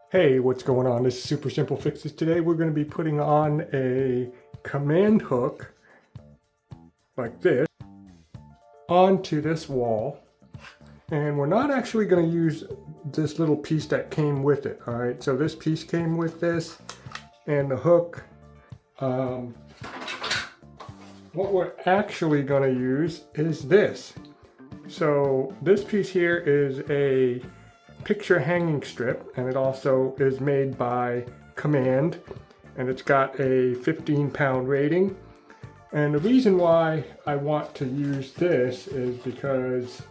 Hey, what's going on? This is Super Simple Fixes. Today we're going to be putting on a command hook like this onto this wall, and we're not actually going to use this little piece that came with it. All right, so this piece came with this and the hook. What we're actually going to use is this. So this piece here is a picture hanging strip, and it also is made by Command, and it's got a 15-pound rating. And the reason why I want to use this is because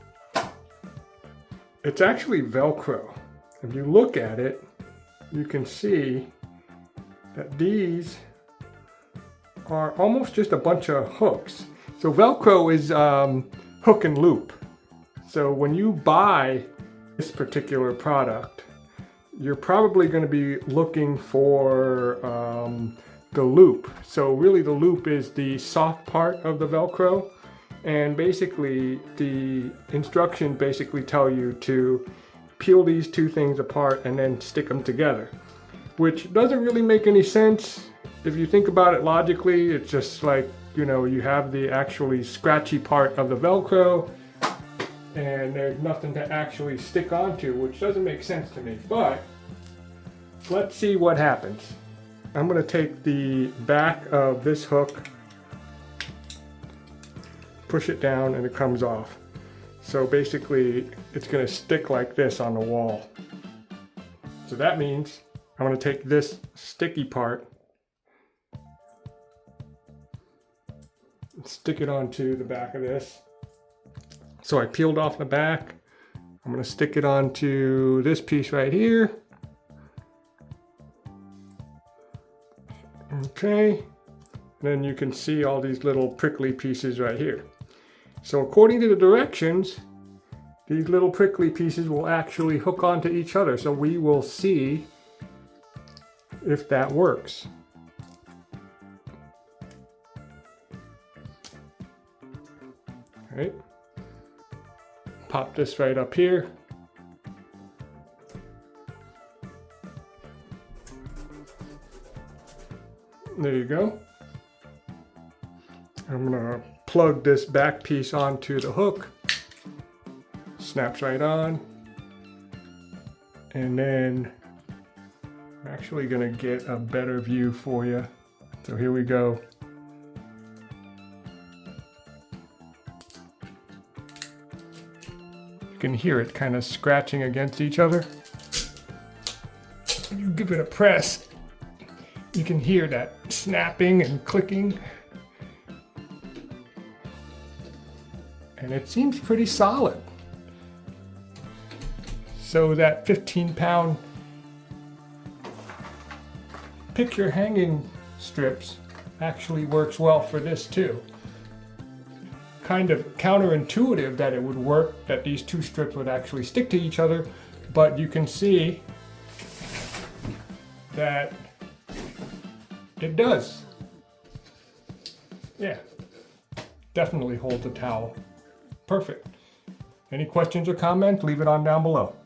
it's actually Velcro. If you look at it, you can see that these are almost just a bunch of hooks. So Velcro is hook and loop. So when you buy this particular product, you're probably going to be looking for the loop. So really the loop is the soft part of the Velcro, and basically the instructions basically tell you to peel these two things apart and then stick them together, which doesn't really make any sense. If you think about it logically, it's just like, you know, you have the actually scratchy part of the Velcro and there's nothing to actually stick onto, which doesn't make sense to me. But let's see what happens. I'm going to take the back of this hook, push it down, and it comes off. So basically it's going to stick like this on the wall. So that means I'm going to take this sticky part and stick it onto the back of this. So I peeled off the back. I'm going to stick it onto this piece right here. Okay. And then you can see all these little prickly pieces right here. So according to the directions, these little prickly pieces will actually hook onto each other. So we will see if that works. All right. Pop this right up here. There you go. I'm gonna plug this back piece onto the hook. Snaps right on. And then I'm actually gonna get a better view for you. So here we go. You can hear it kind of scratching against each other. When you give it a press, you can hear that snapping and clicking. And it seems pretty solid. So that 15-pound picture hanging strips actually works well for this too. Kind of counterintuitive that it would work, that these two strips would actually stick to each other, but you can see that it does. Yeah, definitely holds a towel. Perfect. Any questions or comments, leave it on down below.